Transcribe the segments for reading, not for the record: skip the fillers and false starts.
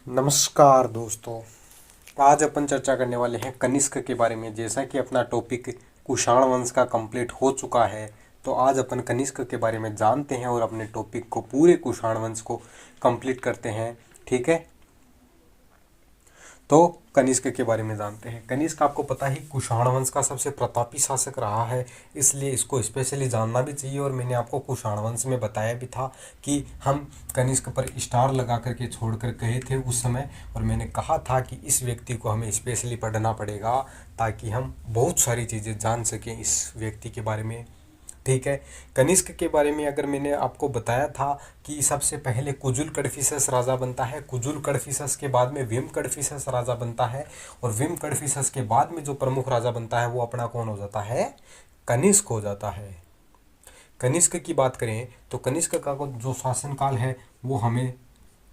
नमस्कार दोस्तों। आज अपन चर्चा करने वाले हैं कनिष्क के बारे में। जैसा कि अपना टॉपिक कुषाण वंश का कंप्लीट हो चुका है, तो आज अपन कनिष्क के बारे में जानते हैं और अपने टॉपिक को पूरे कुषाण वंश को कंप्लीट करते हैं। ठीक है, तो कनिष्क के बारे में जानते हैं। कनिष्क आपको पता ही कुषाण वंश का सबसे प्रतापी शासक रहा है, इसलिए इसको स्पेशली जानना भी चाहिए। और मैंने आपको कुषाण वंश में बताया भी था कि हम कनिष्क पर स्टार लगा करके छोड़कर गए थे उस समय, और मैंने कहा था कि इस व्यक्ति को हमें स्पेशली पढ़ना पड़ेगा ताकि हम बहुत सारी चीज़ें जान सकें इस व्यक्ति के बारे में। ठीक है, कनिष्क के बारे में अगर मैंने आपको बताया था कि सबसे पहले कुजुल कडफिसस राजा बनता है, कुजुल कडफिसस के बाद में विम कडफिसस राजा बनता है, और विम कडफिसस के बाद में जो प्रमुख राजा बनता है वो अपना कौन हो जाता है? कनिष्क हो जाता है। कनिष्क की बात करें तो कनिष्क का जो शासनकाल है वो हमें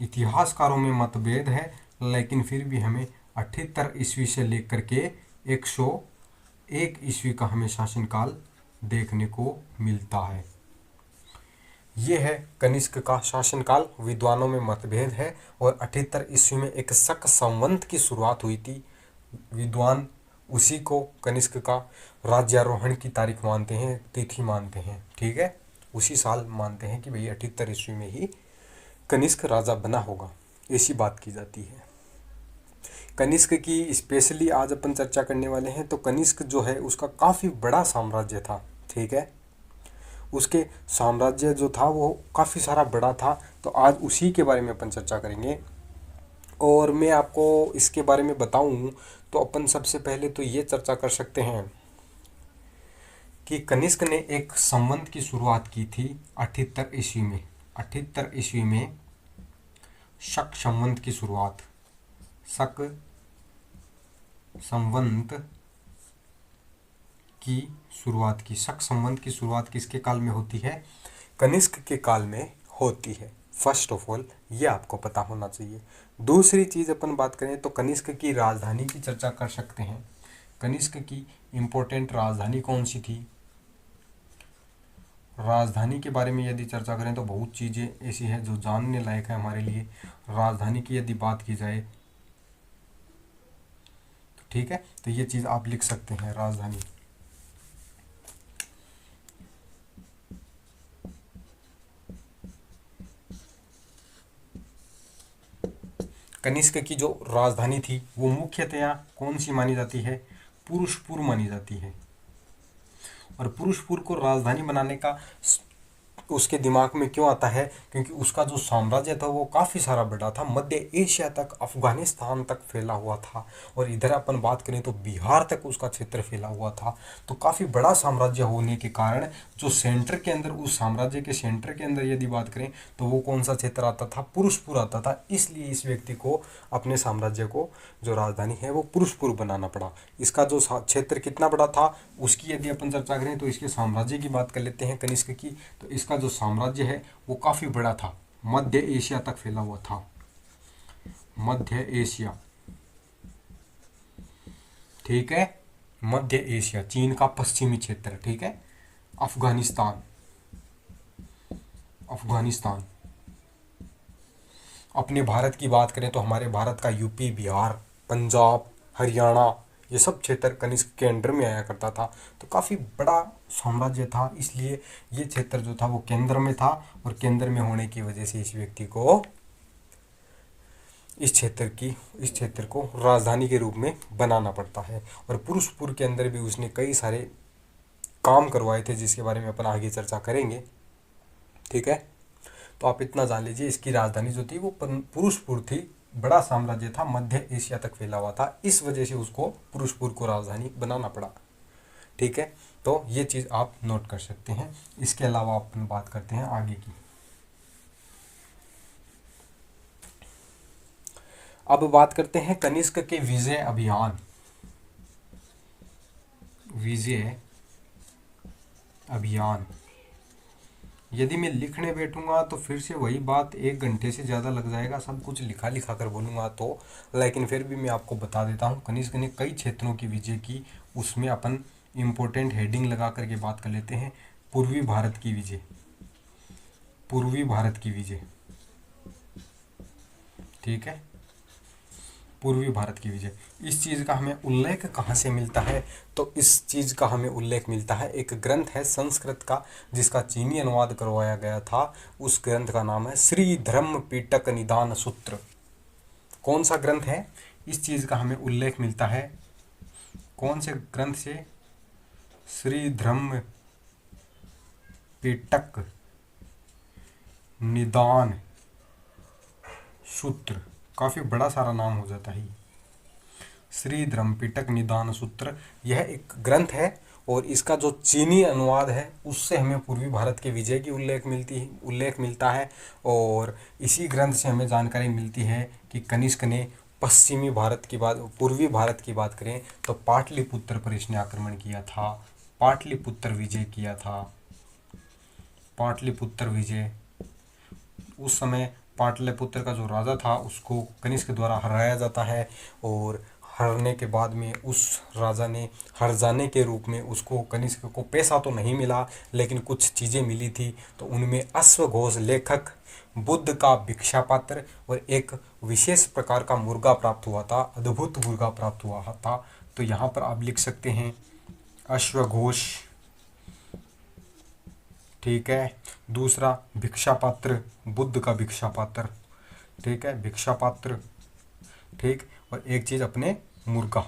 इतिहासकारों में मतभेद है, लेकिन फिर भी हमें 78 ईस्वी से लेकर के 101 ईस्वी का हमें शासनकाल देखने को मिलता है। ये है कनिष्क का शासनकाल। विद्वानों में मतभेद है, और 78 ईस्वी में एक शक संवत की शुरुआत हुई थी। विद्वान उसी को कनिष्क का राज्यारोहण की तारीख मानते हैं, तिथि मानते हैं। ठीक है, उसी साल मानते हैं कि भाई 78 ईस्वी में ही कनिष्क राजा बना होगा, ऐसी बात की जाती है। कनिष्क की स्पेशली आज अपन चर्चा करने वाले हैं। तो कनिष्क जो है उसका काफ़ी बड़ा साम्राज्य था। ठीक है, उसके साम्राज्य जो था वो काफ़ी सारा बड़ा था, तो आज उसी के बारे में अपन चर्चा करेंगे। और मैं आपको इसके बारे में बताऊं तो अपन सबसे पहले तो ये चर्चा कर सकते हैं कि कनिष्क ने एक संवत की शुरुआत की थी 78 ईस्वी में। 78 ईस्वी में शक संवत की शुरुआत, शक संवत की शुरुआत की। शक संवत की शुरुआत किसके काल में होती है? कनिष्क के काल में होती है। फर्स्ट ऑफ ऑल ये आपको पता होना चाहिए। दूसरी चीज़ अपन बात करें तो कनिष्क की राजधानी की चर्चा कर सकते हैं। कनिष्क की इम्पोर्टेंट राजधानी कौन सी थी? राजधानी के बारे में यदि चर्चा करें तो बहुत चीज़ें ऐसी हैं जो जानने लायक है हमारे लिए। राजधानी की यदि बात की जाए तो ठीक है, तो ये चीज़ आप लिख सकते हैं, राजधानी। कनिष्क की जो राजधानी थी वो मुख्यतया कौन सी मानी जाती है? पुरुषपुर मानी जाती है। और पुरुषपुर को राजधानी बनाने का उसके दिमाग में क्यों आता है? क्योंकि उसका जो साम्राज्य था वो काफ़ी सारा बड़ा था, मध्य एशिया तक, अफगानिस्तान तक फैला हुआ था, और इधर अपन बात करें तो बिहार तक उसका क्षेत्र फैला हुआ था। तो काफ़ी बड़ा साम्राज्य होने के कारण जो सेंटर के अंदर, उस साम्राज्य के सेंटर के अंदर यदि बात करें तो वो कौन सा क्षेत्र आता था? पुरुषपुर आता था। इसलिए इस व्यक्ति को अपने साम्राज्य को जो राजधानी है वो पुरुषपुर बनाना पड़ा। इसका जो क्षेत्र कितना बड़ा था उसकी यदि अपन चर्चा करें तो इसके साम्राज्य की बात कर लेते हैं कनिष्क की। तो इसका जो साम्राज्य है वो काफ़ी बड़ा था, मध्य एशिया तक फैला हुआ था। मध्य एशिया, ठीक है, मध्य एशिया, चीन का पश्चिमी क्षेत्र, ठीक है, अफगानिस्तान, अफगानिस्तान। अपने भारत की बात करें तो हमारे भारत का यूपी, बिहार, पंजाब, हरियाणा, ये सब क्षेत्र कनिष्क के अंडर में आया करता था। तो काफ़ी बड़ा साम्राज्य था, इसलिए ये क्षेत्र जो था वो केंद्र में था, और केंद्र में होने की वजह से इस व्यक्ति को इस क्षेत्र को राजधानी के रूप में बनाना पड़ता है। और पुरुषपुर के अंदर भी उसने कई सारे काम करवाए थे जिसके बारे में अपन आगे चर्चा करेंगे। ठीक है, तो आप इतना जान लीजिए, इसकी राजधानी जो थी वो पुरुषपुर थी। बड़ा साम्राज्य था, मध्य एशिया तक फैला हुआ था, इस वजह से उसको पुरुषपुर को राजधानी बनाना पड़ा। ठीक है, तो ये चीज़ आप नोट कर सकते हैं। इसके अलावा अपन बात करते हैं आगे की। अब बात करते हैं कनिष्क के विजय अभियान। विजय अभियान यदि मैं लिखने बैठूंगा तो फिर से वही बात, 1 घंटे से ज़्यादा लग जाएगा, सब कुछ लिखा लिखा कर बोलूँगा तो। लेकिन फिर भी मैं आपको बता देता हूँ, कनिष्क ने कई क्षेत्रों की विजय की। उसमें अपन इम्पोर्टेंट हेडिंग लगा करके बात कर लेते हैं। पूर्वी भारत की विजय, पूर्वी भारत की विजय, ठीक है, पूर्वी भारत की विजय। इस चीज़ का हमें उल्लेख कहाँ से मिलता है? तो इस चीज़ का हमें उल्लेख मिलता है, एक ग्रंथ है संस्कृत का जिसका चीनी अनुवाद करवाया गया था। उस ग्रंथ का नाम है श्री धर्म पीटक निदान सूत्र। कौन सा ग्रंथ है? इस चीज़ का हमें उल्लेख मिलता है कौन से ग्रंथ से? श्री धर्म पीटक निदान सूत्र। काफ़ी बड़ा सारा नाम हो जाता है। श्री धर्मपिटक निदान सूत्र यह एक ग्रंथ है और इसका जो चीनी अनुवाद है उससे हमें पूर्वी भारत के विजय की उल्लेख मिलता है। और इसी ग्रंथ से हमें जानकारी मिलती है कि कनिष्क ने पश्चिमी भारत की बात, पूर्वी भारत की बात करें तो पाटलिपुत्र पर इसने आक्रमण किया था, पाटलिपुत्र विजय किया था। पाटलिपुत्र विजय, उस समय पाटलिपुत्र का जो राजा था उसको कनिष्क द्वारा हराया जाता है और हरने के बाद में उस राजा ने हर जाने के रूप में उसको, कनिष्क को पैसा तो नहीं मिला लेकिन कुछ चीज़ें मिली थी। तो उनमें अश्वघोष लेखक, बुद्ध का भिक्षा पात्र और एक विशेष प्रकार का मुर्गा प्राप्त हुआ था, अद्भुत मुर्गा प्राप्त हुआ था। तो यहाँ पर आप लिख सकते हैं अश्वघोष, ठीक है। दूसरा भिक्षा पात्र, बुद्ध का भिक्षा पात्र, ठीक है, भिक्षा पात्र, ठीक। और एक चीज़ अपने मुर्गा।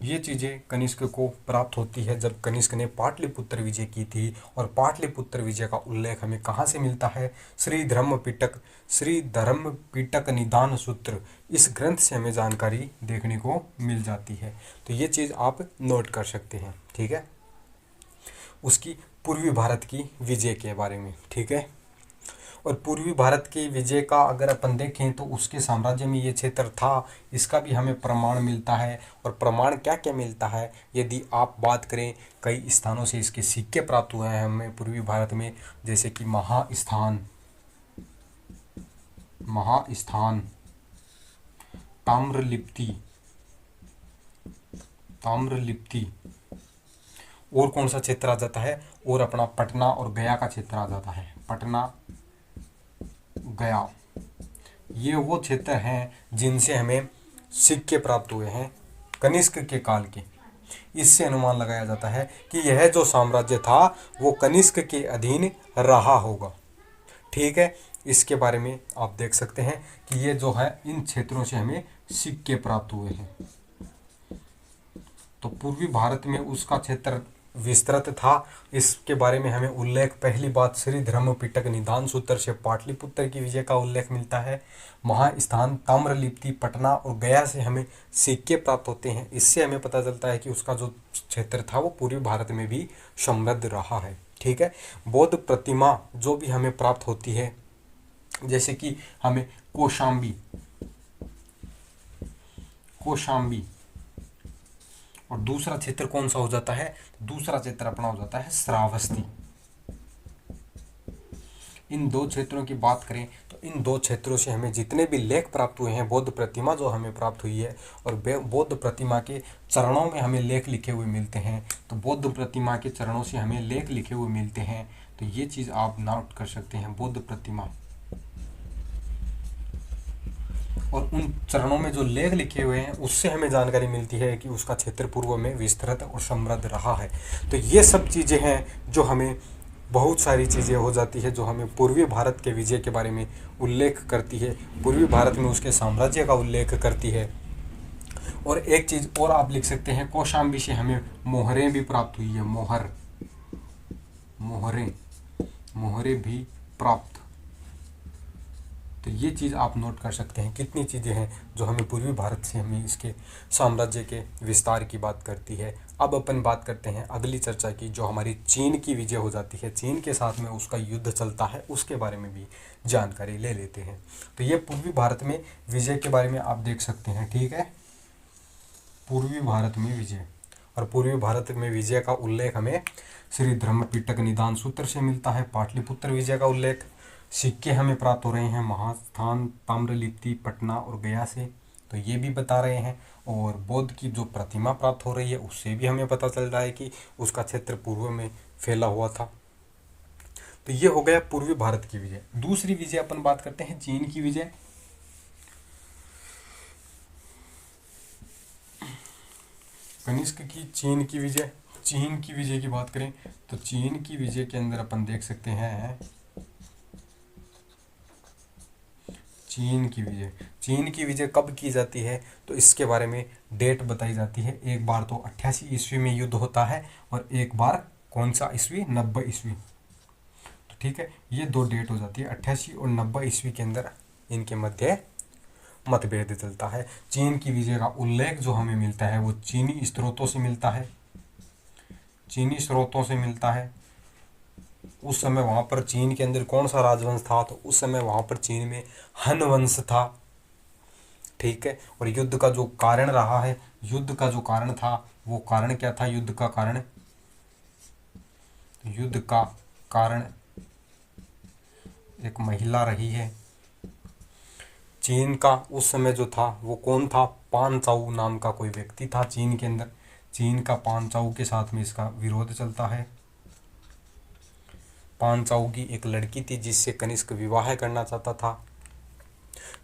ये चीज़ें कनिष्क को प्राप्त होती है जब कनिष्क ने पाटलिपुत्र विजय की थी। और पाटलिपुत्र विजय का उल्लेख हमें कहाँ से मिलता है? श्री धर्मपिटक निदान सूत्र, इस ग्रंथ से हमें जानकारी देखने को मिल जाती है। तो ये चीज़ आप नोट कर सकते हैं, ठीक है, उसकी पूर्वी भारत की विजय के बारे में, ठीक है। और पूर्वी भारत की विजय का अगर अपन देखें तो उसके साम्राज्य में ये क्षेत्र था, इसका भी हमें प्रमाण मिलता है। और प्रमाण क्या क्या मिलता है? यदि आप बात करें, कई स्थानों से इसके सिक्के प्राप्त हुए हैं हमें पूर्वी भारत में, जैसे कि महास्थान, ताम्रलिप्ति, और कौन सा क्षेत्र आ जाता है? और अपना पटना और गया का क्षेत्र आ जाता है। पटना, गया, ये वो क्षेत्र हैं जिनसे हमें सिक्के प्राप्त हुए हैं कनिष्क के काल के। इससे अनुमान लगाया जाता है कि यह जो साम्राज्य था वो कनिष्क के अधीन रहा होगा, ठीक है। इसके बारे में आप देख सकते हैं कि ये जो है इन क्षेत्रों से हमें सिक्के प्राप्त हुए हैं। तो पूर्वी भारत में उसका क्षेत्र विस्तृत था। इसके बारे में हमें उल्लेख, पहली बात, श्री धर्मपिटक निदान सूत्र से पाटलिपुत्र की विजय का उल्लेख मिलता है। महास्थान, ताम्रलिप्ति, पटना और गया से हमें सिक्के प्राप्त होते हैं। इससे हमें पता चलता है कि उसका जो क्षेत्र था वो पूर्वी भारत में भी समृद्ध रहा है, ठीक है। बौद्ध प्रतिमा जो भी हमें प्राप्त होती है, जैसे कि हमें कौशाम्बी, और दूसरा क्षेत्र कौन सा हो जाता है? दूसरा क्षेत्र अपना हो जाता है श्रावस्ती। इन दो क्षेत्रों की बात करें तो इन दो क्षेत्रों से हमें जितने भी लेख प्राप्त हुए हैं, बौद्ध प्रतिमा जो हमें प्राप्त हुई है और बौद्ध प्रतिमा के चरणों में हमें लेख लिखे हुए मिलते हैं, तो बौद्ध प्रतिमा के चरणों से हमें लेख लिखे हुए मिलते हैं। तो ये चीज़ आप नोट कर सकते हैं, बौद्ध प्रतिमा, और उन चरणों में जो लेख लिखे हुए हैं उससे हमें जानकारी मिलती है कि उसका क्षेत्र पूर्व में विस्तृत और समृद्ध रहा है। तो ये सब चीज़ें हैं जो हमें, बहुत सारी चीज़ें हो जाती है जो हमें पूर्वी भारत के विजय के बारे में उल्लेख करती है, पूर्वी भारत में उसके साम्राज्य का उल्लेख करती है। और एक चीज़ और आप लिख सकते हैं, कौशाम्बी से हमें मोहरें भी प्राप्त हुई है, मोहरें भी प्राप्त। तो ये चीज़ आप नोट कर सकते हैं, कितनी चीज़ें हैं जो हमें पूर्वी भारत से हमें इसके साम्राज्य के विस्तार की बात करती है। अब अपन बात करते हैं अगली चर्चा की, जो हमारी चीन की विजय हो जाती है, चीन के साथ में उसका युद्ध चलता है, उसके बारे में भी जानकारी ले लेते हैं। तो ये पूर्वी भारत में विजय के बारे में आप देख सकते हैं, ठीक है, पूर्वी भारत में विजय। और पूर्वी भारत में विजय का उल्लेख हमें श्री धर्मपिटक निदान सूत्र से मिलता है। पाटलिपुत्र विजय का उल्लेख, सिक्के हमें प्राप्त हो रहे हैं महास्थान, ताम्रलिप्ति, पटना और गया से, तो ये भी बता रहे हैं। और बौद्ध की जो प्रतिमा प्राप्त हो रही है उससे भी हमें पता चल रहा है कि उसका क्षेत्र पूर्व में फैला हुआ था। तो ये हो गया पूर्वी भारत की विजय। दूसरी विजय अपन बात करते हैं चीन की विजय। कनिष्क की चीन की विजय की बात करें तो चीन की विजय के अंदर अपन देख सकते हैं चीन की विजय कब की जाती है, तो इसके बारे में डेट बताई जाती है। एक बार तो 88 ईस्वी में युद्ध होता है और एक बार कौन सा ईस्वी, 90 ईस्वी। तो ठीक है, ये दो डेट हो जाती है, 88 और 90 ईस्वी के अंदर इनके मध्य मतभेद चलता है। चीन की विजय का उल्लेख जो हमें मिलता है वो चीनी स्रोतों से मिलता है। उस समय वहाँ पर चीन के अंदर कौन सा राजवंश था, तो उस समय वहाँ पर चीन में हन वंश था। ठीक है, और युद्ध का जो कारण रहा है, युद्ध का जो कारण था वो कारण क्या था, युद्ध का कारण एक महिला रही है। चीन का उस समय जो था वो कौन था, पान चाऊ नाम का कोई व्यक्ति था चीन के अंदर। चीन का पान चाऊ के साथ में इसका विरोध चलता है। पान चाऊ की एक लड़की थी जिससे कनिष्क विवाह करना चाहता था।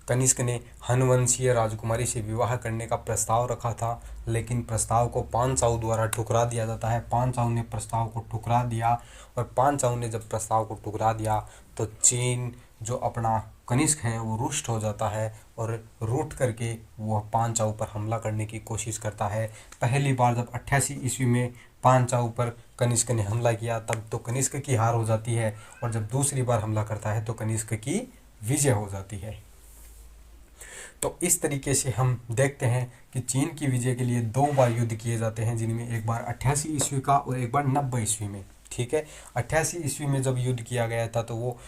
कनिष्क ने हनवंशीय राजकुमारी से विवाह करने का प्रस्ताव रखा था, लेकिन प्रस्ताव को पान चाऊ द्वारा ठुकरा दिया जाता है। पान चाऊ ने प्रस्ताव को ठुकरा दिया, और पान चाऊ ने जब प्रस्ताव को ठुकरा दिया तो चीन जो अपना कनिष्क है वो रुष्ट हो जाता है, और रूठ करके वो पान चाऊ पर हमला करने की कोशिश करता है। पहली बार जब 88 ईस्वी में पान चाऊ पर कनिष्क ने हमला किया तब तो कनिष्क की हार हो जाती है, और जब दूसरी बार हमला करता है तो कनिष्क की विजय हो जाती है। तो इस तरीके से हम देखते हैं कि चीन की विजय के लिए दो बार युद्ध किए जाते हैं, जिनमें एक बार 88 ईस्वी का और एक बार 90 ईस्वी में। ठीक है, 88 ईस्वी में जब युद्ध किया गया था तो वो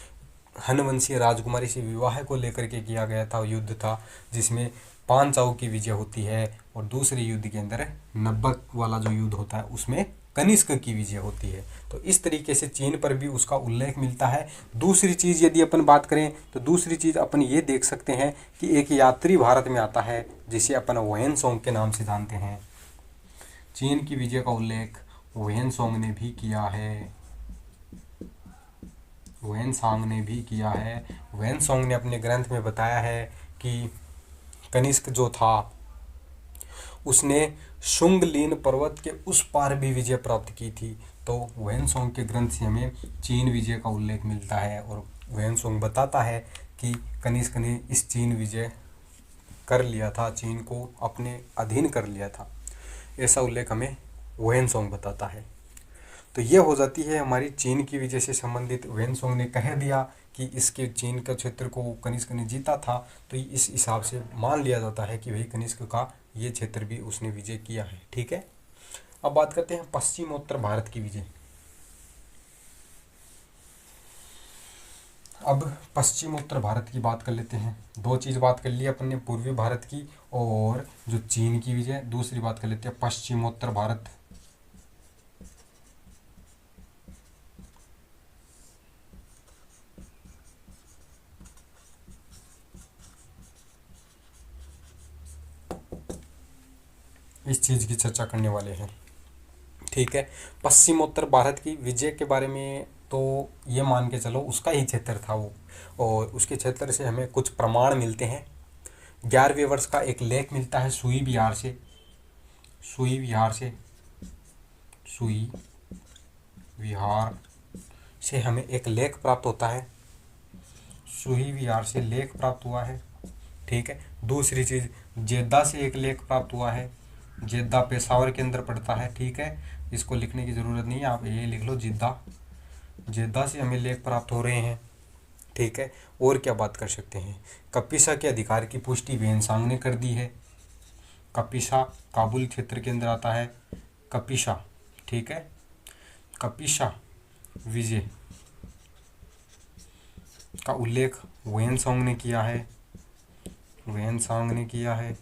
हनवंशीय राजकुमारी से विवाह को लेकर के किया गया था, युद्ध था जिसमें पान चाऊ की विजय होती है, और दूसरे युद्ध के अंदर 90 वाला जो युद्ध होता है उसमें कनिष्क की विजय होती है। तो इस तरीके से चीन पर भी उसका उल्लेख मिलता है। दूसरी चीज़ यदि अपन बात करें तो दूसरी चीज़ अपन ये देख सकते हैं कि एक यात्री भारत में आता है जिसे अपन ह्वेनसोंग के नाम से जानते हैं। चीन की विजय का उल्लेख ह्वेनसोंग ने भी किया है। ह्वेनसोंग ने अपने ग्रंथ में बताया है कि कनिष्क जो था उसने शुंगलिन पर्वत के उस पार भी विजय प्राप्त की थी। तो ह्वेनसोंग के ग्रंथ से हमें चीन विजय का उल्लेख मिलता है, और ह्वेनसोंग बताता है कि कनिष्क ने इस चीन विजय कर लिया था, चीन को अपने अधीन कर लिया था, ऐसा उल्लेख हमें ह्वेनसोंग बताता है। तो ये हो जाती है हमारी चीन की विजय से संबंधित। ह्वेनसोंग ने कह दिया कि इसके चीन का क्षेत्र को कनिष्क ने जीता था, तो इस हिसाब से मान लिया जाता है कि वही कनिष्क का ये क्षेत्र भी उसने विजय किया है। ठीक है, अब बात करते हैं पश्चिमोत्तर भारत की विजय। अब पश्चिमोत्तर भारत की बात कर लेते हैं। दो चीज़ बात कर ली अपन ने, पूर्वी भारत की और जो चीन की विजय। दूसरी बात कर लेते हैं पश्चिमोत्तर भारत। इस चीज़ की चर्चा करने वाले हैं। ठीक है, पश्चिमोत्तर भारत की विजय के बारे में तो ये मान के चलो उसका ही क्षेत्र था वो, और उसके क्षेत्र से हमें कुछ प्रमाण मिलते हैं। 11वें वर्ष का एक लेख मिलता है सुई विहार से हमें एक लेख प्राप्त होता है। सुई विहार से लेख प्राप्त हुआ है। ठीक है, दूसरी चीज़ जेद्दा से एक लेख प्राप्त हुआ है। जेद्दा पेशावर के अंदर पड़ता है। ठीक है, इसको लिखने की ज़रूरत नहीं है, आप ये लिख लो जेद्दा से हमें लेख प्राप्त हो रहे हैं। ठीक है, और क्या बात कर सकते हैं, कपिसा के अधिकार की पुष्टि ह्वेनसांग ने कर दी है। कपिसा काबुल क्षेत्र के अंदर आता है कपिसा। ठीक है, कपिसा विजय का उल्लेख ह्वेनसांग ने किया है।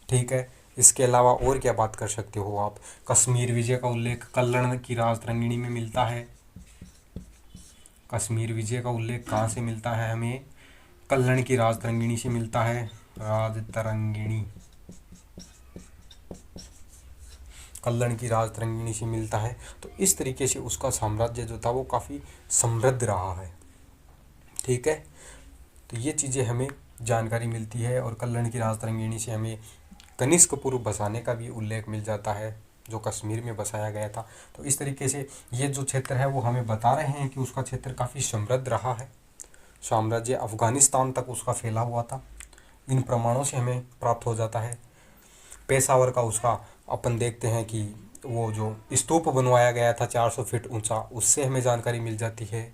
ठीक है, इसके अलावा और क्या बात कर सकते हो आप, कश्मीर विजय का उल्लेख कल्लण की राजतरंगिणी में मिलता है। कश्मीर विजय का उल्लेख कहाँ से मिलता है हमें, कल्लण की राजतरंगिणी से मिलता है। कल्लण की राजतरंगिणी से मिलता है। तो इस तरीके से उसका साम्राज्य जो था वो काफ़ी समृद्ध रहा है। ठीक है, तो ये चीज़ें हमें जानकारी मिलती है, और कल्लण की राजतरंगिणी से हमें कनिष्क पूर्व बसाने का भी उल्लेख मिल जाता है, जो कश्मीर में बसाया गया था। तो इस तरीके से ये जो क्षेत्र है वो हमें बता रहे हैं कि उसका क्षेत्र काफ़ी समृद्ध रहा है, साम्राज्य अफगानिस्तान तक उसका फैला हुआ था। इन प्रमाणों से हमें प्राप्त हो जाता है। पेशावर का उसका अपन देखते हैं कि वो जो स्तूप बनवाया गया था 400 फीट ऊंचा, उससे हमें जानकारी मिल जाती है।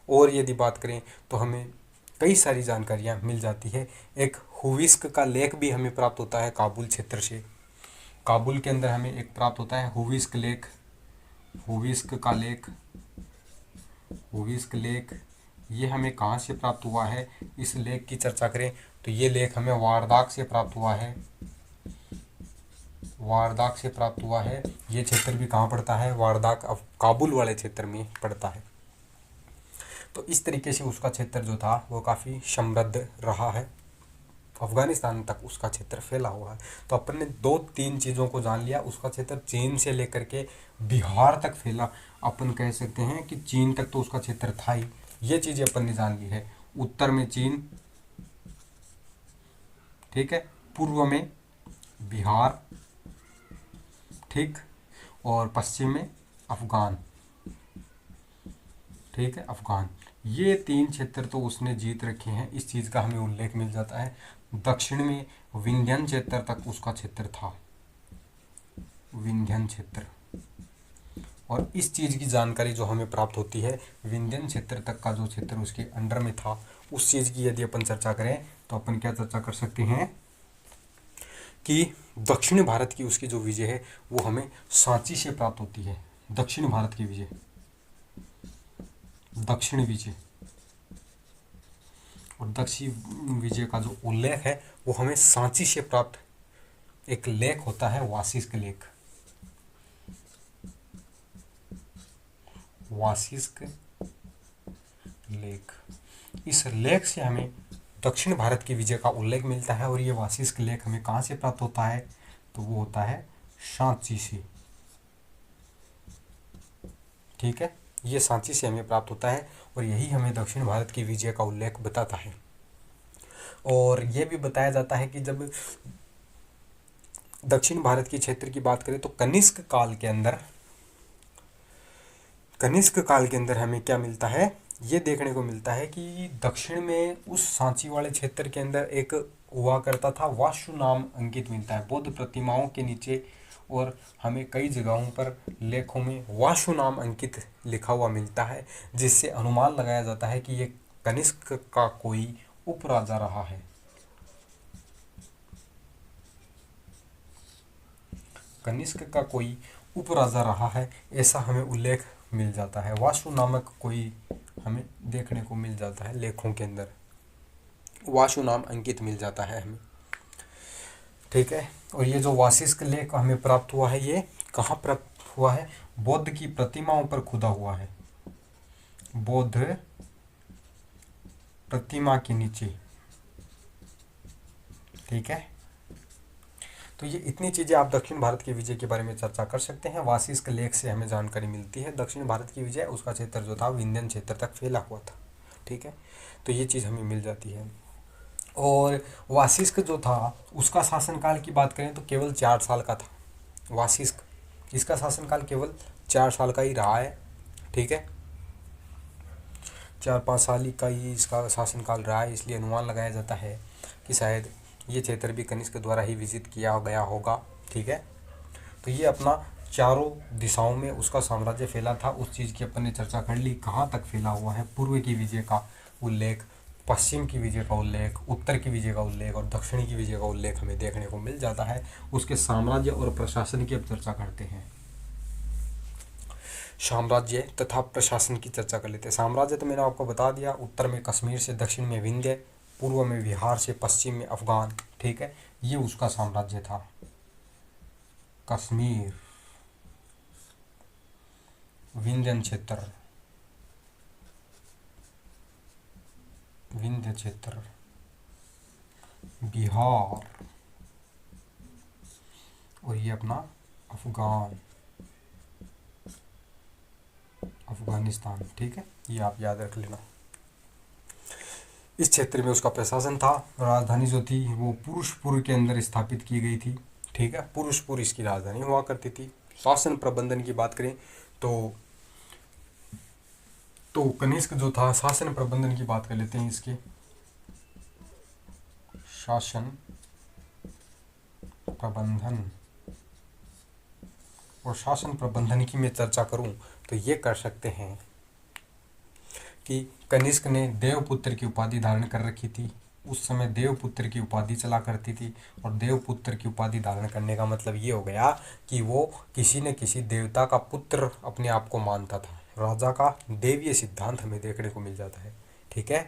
और यदि बात करें तो हमें कई सारी जानकारियाँ मिल जाती है। एक हुविस्क का लेख भी हमें प्राप्त होता है काबुल क्षेत्र से। काबुल के अंदर हमें एक प्राप्त होता है हुविस्क लेख। हुविस्क का लेख, हुविस्क लेख ये हमें कहाँ से प्राप्त हुआ है, इस लेख की चर्चा करें तो ये लेख हमें वारदाक से प्राप्त हुआ है। वारदाक से प्राप्त हुआ है। ये क्षेत्र भी कहाँ पड़ता है, वारदाक अब काबुल वाले क्षेत्र में पड़ता है। तो इस तरीके से उसका क्षेत्र जो था वो काफ़ी समृद्ध रहा है, अफगानिस्तान तक उसका क्षेत्र फैला हुआ है। तो अपन ने 2-3 चीज़ों को जान लिया। उसका क्षेत्र चीन से लेकर के बिहार तक फैला, अपन कह सकते हैं कि चीन तक तो उसका क्षेत्र था ही, ये चीज़ें अपन ने जान ली है। उत्तर में चीन, ठीक है, पूर्व में बिहार, ठीक, और पश्चिम में अफगान, ठीक है, अफगान। ये 3 क्षेत्र तो उसने जीत रखे हैं, इस चीज़ का हमें उल्लेख मिल जाता है। दक्षिण में विंध्यन क्षेत्र तक उसका क्षेत्र था, विंध्यन क्षेत्र। और इस चीज़ की जानकारी जो हमें प्राप्त होती है, विंध्यन क्षेत्र तक का जो क्षेत्र उसके अंडर में था, उस चीज़ की यदि अपन चर्चा करें तो अपन क्या चर्चा कर सकते हैं कि दक्षिण भारत की उसकी जो विजय है वो हमें सांची से प्राप्त होती है। दक्षिण भारत की विजय, दक्षिण विजय, और दक्षिण विजय का जो उल्लेख है वो हमें सांची से प्राप्त एक लेख होता है, वासिष्क लेख। वासिष्क लेख, इस लेख से हमें दक्षिण भारत की विजय का उल्लेख मिलता है। और ये वासिष्क लेख हमें कहाँ से प्राप्त होता है, तो वो होता है सांची से, ठीक है, ये सांची से हमें प्राप्त होता है। और यही हमें दक्षिण भारत की विजय का उल्लेख बताता है। और ये भी बताया जाता है कि जब दक्षिण भारत की क्षेत्र की बात करें तो कनिष्क काल के अंदर, कनिष्क काल के अंदर हमें क्या मिलता है, ये देखने को मिलता है कि दक्षिण में उस सांची वाले क्षेत्र के अंदर एक हुआ करता था वाशु नाम अंकित मिलता है बौद्ध प्रतिमाओं के नीचे। और हमें कई जगहों पर लेखों में वाशु नाम अंकित लिखा हुआ मिलता है, जिससे अनुमान लगाया जाता है कि ये कनिष्क का कोई उपराजा रहा है। कनिष्क का कोई उपराजा रहा है, ऐसा हमें उल्लेख मिल जाता है। वाशु नामक कोई हमें देखने को मिल जाता है लेखों के अंदर, वाशु नाम अंकित मिल जाता है हमें, ठीक है। और ये जो वासिष्क लेख हमें प्राप्त हुआ है, ये कहाँ प्राप्त हुआ है, बौद्ध की प्रतिमाओं पर खुदा हुआ है, बौद्ध प्रतिमा के नीचे, ठीक है। तो ये इतनी चीज़ें आप दक्षिण भारत की विजय के बारे में चर्चा कर सकते हैं। वासिष्क लेख से हमें जानकारी मिलती है दक्षिण भारत की विजय, उसका क्षेत्र जो था विंध्यन क्षेत्र तक फैला हुआ था, ठीक है। तो ये चीज़ हमें मिल जाती है। और वासिष्क जो था उसका शासनकाल की बात करें तो केवल 4 साल का था। वासिष्क, इसका शासनकाल केवल 4 साल का ही रहा है, ठीक है, 4-5 साल ही का ही इसका शासनकाल रहा है। इसलिए अनुमान लगाया जाता है कि शायद ये क्षेत्र भी कनिष्क द्वारा ही विजित किया गया होगा, ठीक है। तो ये अपना चारों दिशाओं में उसका साम्राज्य फैला था, उस चीज़ की अपन ने चर्चा कर ली, कहाँ तक फैला हुआ है। पूर्व की विजय का उल्लेख, पश्चिम की विजय का उल्लेख, उत्तर की विजय का उल्लेख और दक्षिण की विजय का उल्लेख हमें देखने को मिल जाता है। उसके साम्राज्य और प्रशासन की अब चर्चा करते हैं। साम्राज्य तथा प्रशासन की चर्चा कर लेते हैं। साम्राज्य तो मैंने आपको बता दिया, उत्तर में कश्मीर से दक्षिण में विंध्य, पूर्व में बिहार से पश्चिम में अफगान, ठीक है, ये उसका साम्राज्य था। कश्मीर, विंध्यन क्षेत्र, विंध्य क्षेत्र, बिहार और ये अपना अफगान, अफगानिस्तान, ठीक है, ये आप याद रख लेना। इस क्षेत्र में उसका प्रशासन था। राजधानी जो थी वो पुरुषपुर के अंदर स्थापित की गई थी। ठीक है, पुरुषपुर इसकी राजधानी हुआ करती थी। शासन प्रबंधन की बात करें तो कनिष्क जो था, शासन प्रबंधन की बात कर लेते हैं इसके। शासन प्रबंधन, और शासन प्रबंधन की मैं चर्चा करूं तो ये कर सकते हैं कि कनिष्क ने देवपुत्र की उपाधि धारण कर रखी थी। उस समय देवपुत्र की उपाधि चला करती थी, और देवपुत्र की उपाधि धारण करने का मतलब ये हो गया कि वो किसी न किसी देवता का पुत्र अपने आप को मानता था। राजा का देवीय सिद्धांत हमें देखने को मिल जाता है। ठीक है,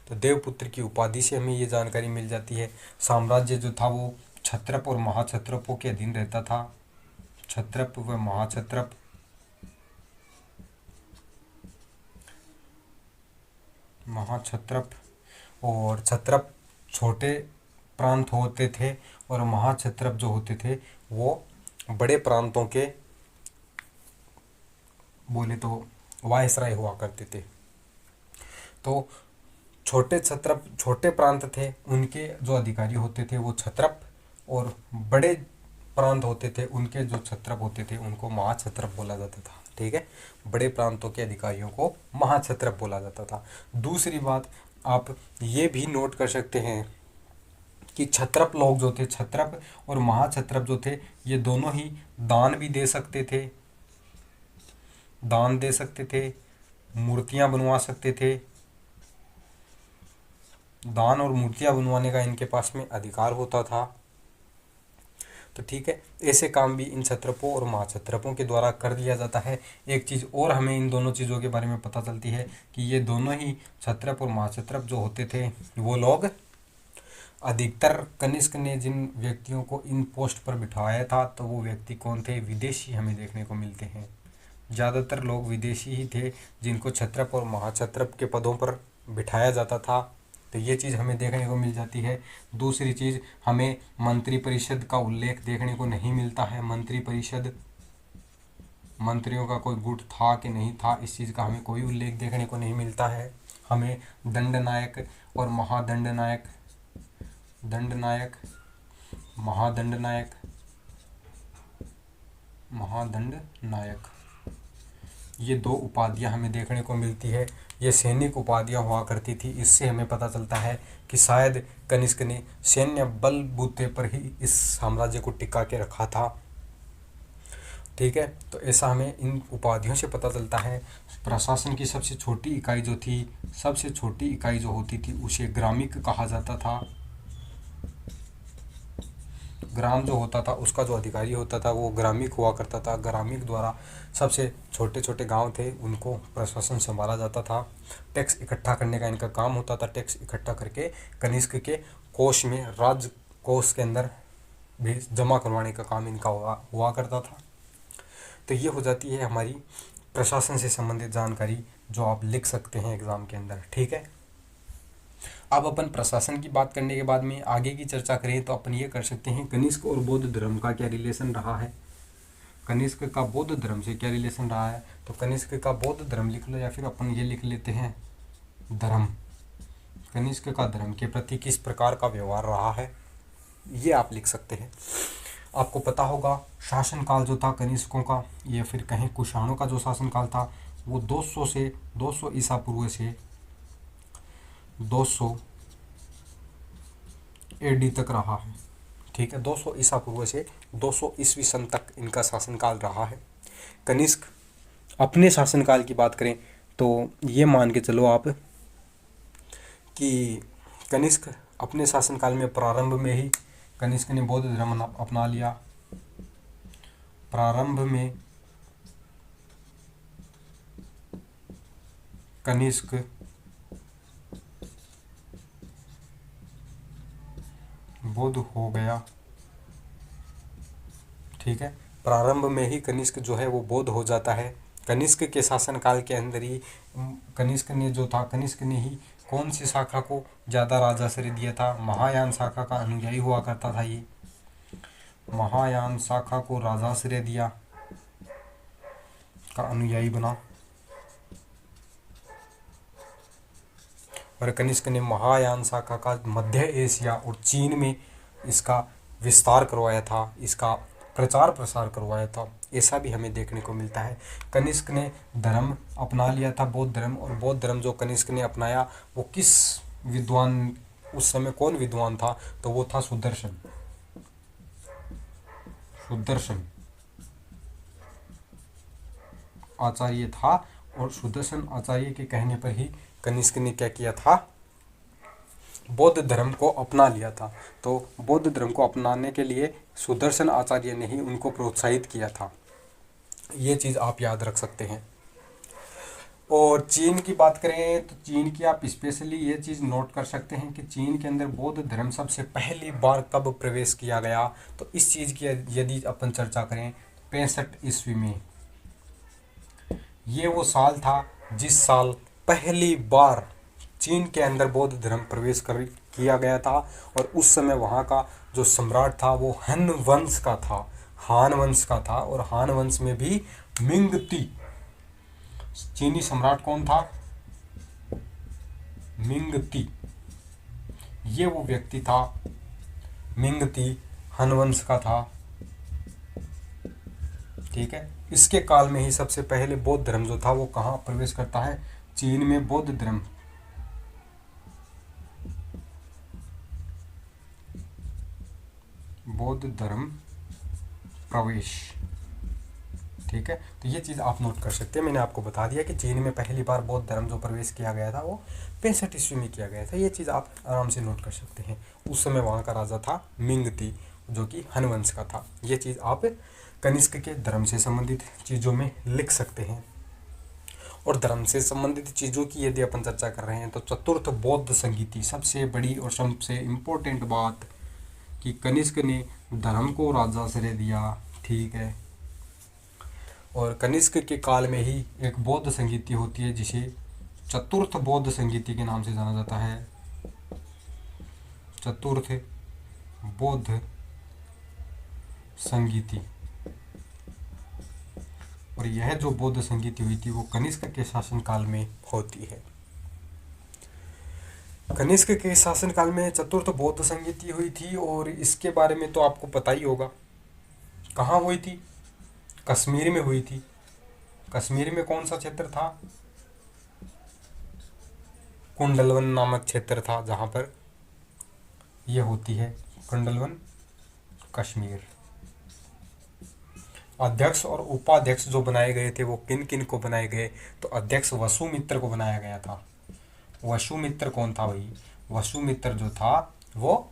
तो देवपुत्र की उपाधि से हमें ये जानकारी मिल जाती है। साम्राज्य जो था वो क्षत्रप और महाक्षत्रपों के अधीन रहता था। क्षत्रप व महाक्षत्रप, महाक्षत्रप और क्षत्रप छोटे प्रांत होते थे, और महाक्षत्रप जो होते थे वो बड़े प्रांतों के बोले तो वायसराय हुआ करते थे। तो छोटे क्षत्रप, छोटे प्रांत थे, उनके जो अधिकारी होते थे वो क्षत्रप, और बड़े प्रांत होते थे उनके जो क्षत्रप होते थे उनको महाक्षत्रप बोला जाता था। ठीक है, बड़े प्रांतों के अधिकारियों को महाक्षत्रप बोला जाता था। दूसरी बात आप ये भी नोट कर सकते हैं कि क्षत्रप लोग जो थे, क्षत्रप और महाक्षत्रप जो थे, ये दोनों ही दान भी दे सकते थे, दान दे सकते थे, मूर्तियां बनवा सकते थे। दान और मूर्तियां बनवाने का इनके पास में अधिकार होता था। तो ठीक है, ऐसे काम भी इन क्षत्रपों और महाक्षत्रपों के द्वारा कर दिया जाता है। एक चीज़ और हमें इन दोनों चीज़ों के बारे में पता चलती है कि ये दोनों ही क्षत्रप और महाक्षत्रप जो होते थे वो लोग, अधिकतर कनिष्क ने जिन व्यक्तियों को इन पोस्ट पर बिठाया था तो वो व्यक्ति कौन थे? विदेशी हमें देखने को मिलते हैं। ज़्यादातर लोग विदेशी ही थे जिनको क्षत्रप और महाक्षत्रप के पदों पर बिठाया जाता था। तो ये चीज़ हमें देखने को मिल जाती है। दूसरी चीज़, हमें मंत्रिपरिषद का उल्लेख देखने को नहीं मिलता है। मंत्रिपरिषद, मंत्रियों का कोई गुट था कि नहीं था, इस चीज़ का हमें कोई उल्लेख देखने को नहीं मिलता है। हमें दंडनायक और महादंडनायक, दंडनायक, महादंडनायक, महादंडनायक, ये दो उपाधियां हमें देखने को मिलती है। ये सैनिक उपाधियां हुआ करती थी। इससे हमें पता चलता है कि शायद कनिष्क ने सैन्य बलबूते पर ही इस साम्राज्य को टिका के रखा था। ठीक है, तो ऐसा हमें इन उपाधियों से पता चलता है। प्रशासन की सबसे छोटी इकाई जो थी, सबसे छोटी इकाई जो होती थी उसे ग्रामिक कहा जाता था। ग्राम जो होता था उसका जो अधिकारी होता था वो ग्रामिक हुआ करता था। ग्रामिक द्वारा सबसे छोटे छोटे गांव थे उनको प्रशासन संभाला जाता था। टैक्स इकट्ठा करने का इनका काम होता था। टैक्स इकट्ठा करके कनिष्क के कोष में, राज्य कोष के अंदर भी जमा करवाने का काम इनका हुआ करता था। तो ये हो जाती है हमारी प्रशासन से संबंधित जानकारी जो आप लिख सकते हैं एग्ज़ाम के अंदर। ठीक है, अब अपन प्रशासन की बात करने के बाद में आगे की चर्चा करें तो अपन ये कर सकते हैं कनिष्क और बौद्ध धर्म का क्या रिलेशन रहा है। कनिष्क का बौद्ध धर्म से क्या रिलेशन रहा है, तो कनिष्क का बौद्ध धर्म लिख लो, या फिर अपन ये लिख लेते हैं धर्म। कनिष्क का धर्म के प्रति किस प्रकार का व्यवहार रहा है, ये आप लिख सकते हैं। आपको पता होगा शासनकाल जो था कनिष्कों का, या फिर कहें कुषाणों का जो शासनकाल था, वो 200 ईसा पूर्व से 200 AD तक रहा है। ठीक है, 200 ईसा पूर्व से 200 ईस्वी सन तक इनका शासनकाल रहा है। कनिष्क अपने शासनकाल की बात करें तो ये मान के चलो आप कि कनिष्क अपने शासनकाल में प्रारंभ में ही कनिष्क ने बौद्ध धर्म अपना लिया। प्रारंभ में कनिष्क बौद्ध हो गया। ठीक है, प्रारंभ में ही कनिष्क जो है वो बौद्ध हो जाता है। कनिष्क के शासनकाल के अंदर ही कनिष्क ने जो था, कनिष्क ने ही कौन सी शाखा को ज़्यादा राजाश्रय दिया था? महायान शाखा का अनुयायी हुआ करता था। ये महायान शाखा को राजाश्रय दिया, का अनुयायी बना। और कनिष्क ने महायान शाखा का मध्य एशिया और चीन में इसका विस्तार करवाया था, इसका प्रचार प्रसार करवाया था, ऐसा भी हमें देखने को मिलता है। कनिष्क ने धर्म अपना लिया था, बौद्ध धर्म, और बौद्ध धर्म जो कनिष्क ने अपनाया वो किस विद्वान, उस समय कौन विद्वान था, तो वो था सुदर्शन आचार्य था। और सुदर्शन आचार्य के कहने पर ही कनिष्क ने क्या किया था, बौद्ध धर्म को अपना लिया था। तो बौद्ध धर्म को अपनाने के लिए सुदर्शन आचार्य ने ही उनको प्रोत्साहित किया था, ये चीज़ आप याद रख सकते हैं। और चीन की बात करें तो चीन की आप स्पेशली ये चीज़ नोट कर सकते हैं कि चीन के अंदर बौद्ध धर्म सबसे पहली बार कब प्रवेश किया गया, तो इस चीज़ की यदि अपन चर्चा करें 65 ईस्वी में, ये वो साल था जिस साल पहली बार चीन के अंदर बौद्ध धर्म प्रवेश किया गया था। और उस समय वहाँ का जो सम्राट था वो हान वंश का था, और हान वंश में भी मिंगती, चीनी सम्राट कौन था, मिंगती, ये वो व्यक्ति था, मिंगती हान वंश का था, ठीक है। इसके काल में ही सबसे पहले बौद्ध धर्म जो था वो कहाँ प्रवेश करता है, चीन में बौद्ध धर्म प्रवेश, ठीक है। तो ये चीज़ आप नोट कर सकते हैं। मैंने आपको बता दिया कि चीन में पहली बार बौद्ध धर्म जो प्रवेश किया गया था वो 65 ईस्वी में किया गया था, ये चीज़ आप आराम से नोट कर सकते हैं। उस समय वहाँ का राजा था मिंगती जो कि हान वंश का था। ये चीज़ आप कनिष्क के धर्म से संबंधित चीज़ों में लिख सकते हैं। और धर्म से संबंधित चीज़ों की यदि अपन चर्चा कर रहे हैं तो चतुर्थ बौद्ध संगीति, सबसे बड़ी और सबसे इम्पोर्टेंट बात कि कनिष्क ने धर्म को राजाश्रय दिया, ठीक है। और कनिष्क के काल में ही एक बौद्ध संगीति होती है जिसे चतुर्थ बौद्ध संगीति के नाम से जाना जाता है, चतुर्थ बौद्ध संगीति। और यह जो बौद्ध संगीति हुई थी वो कनिष्क के शासनकाल में होती है। कनिष्क के शासनकाल में चतुर्थ बौद्ध संगीति हुई थी, और इसके बारे में तो आपको पता ही होगा। कहाँ हुई थी, कश्मीर में हुई थी। कश्मीर में कौन सा क्षेत्र था, कुंडलवन नामक क्षेत्र था जहाँ पर यह होती है, कुंडलवन कश्मीर। अध्यक्ष और उपाध्यक्ष जो बनाए गए थे वो किन किन को बनाए गए, तो अध्यक्ष वसुमित्र को बनाया गया था। वसुमित्र कौन था भाई, वसुमित्र जो था वो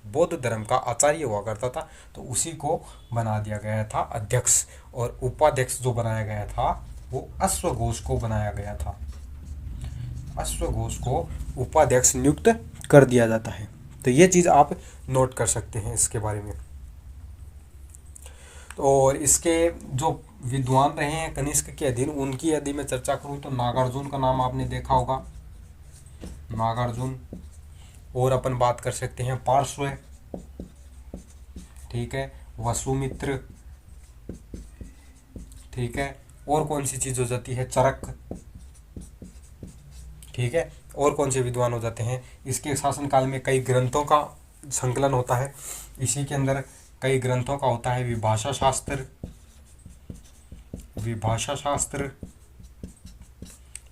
बौद्ध धर्म का आचार्य हुआ करता था, तो उसी को बना दिया गया था अध्यक्ष। और उपाध्यक्ष जो बनाया गया था वो अश्वघोष को बनाया गया था, अश्वघोष को उपाध्यक्ष नियुक्त कर दिया जाता है। तो ये चीज़ आप नोट कर सकते हैं इसके बारे में। और इसके जो विद्वान रहे हैं कनिष्क के अधीन, उनकी यदि मैं चर्चा करूं तो नागार्जुन का नाम आपने देखा होगा, नागार्जुन। और अपन बात कर सकते हैं पार्श्व, ठीक है, वसुमित्र, ठीक है। और कौन सी चीज़ हो जाती है, चरक, ठीक है। और कौन से विद्वान हो जाते हैं, इसके शासनकाल में कई ग्रंथों का संकलन होता है। इसी के अंदर कई ग्रंथों का होता है विभाषा शास्त्र, विभाषा शास्त्र।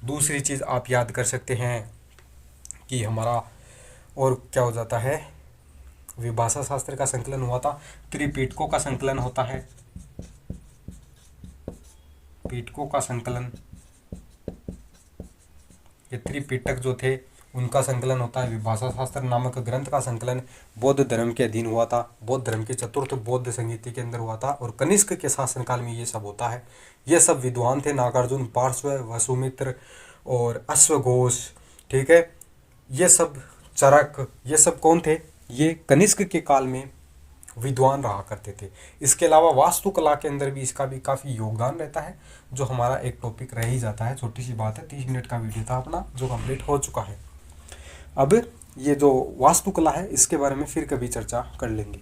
दूसरी चीज़ आप याद कर सकते हैं कि हमारा और क्या हो जाता है, विभाषा शास्त्र का संकलन हुआ था, त्रिपिटकों का संकलन होता है, पिटकों का संकलन, ये त्रिपिटक जो थे उनका संकलन होता है। विभाषा शास्त्र नामक ग्रंथ का संकलन बौद्ध धर्म के अधीन हुआ था, बौद्ध धर्म की चतुर्थ बौद्ध संगीति के अंदर हुआ था। और कनिष्क के शासनकाल में ये सब होता है। ये सब विद्वान थे, नागार्जुन, पार्श्व, वसुमित्र और अश्वघोष, ठीक है। ये सब चरक, ये सब कौन थे, ये कनिष्क के काल में विद्वान रहा करते थे। इसके अलावा वास्तुकला के अंदर भी इसका भी काफ़ी योगदान रहता है, जो हमारा एक टॉपिक रह ही जाता है। छोटी सी बात है, 30 मिनट का वीडियो था अपना जो कंप्लीट हो चुका है। अब ये जो वास्तुकला है इसके बारे में फिर कभी चर्चा कर लेंगे।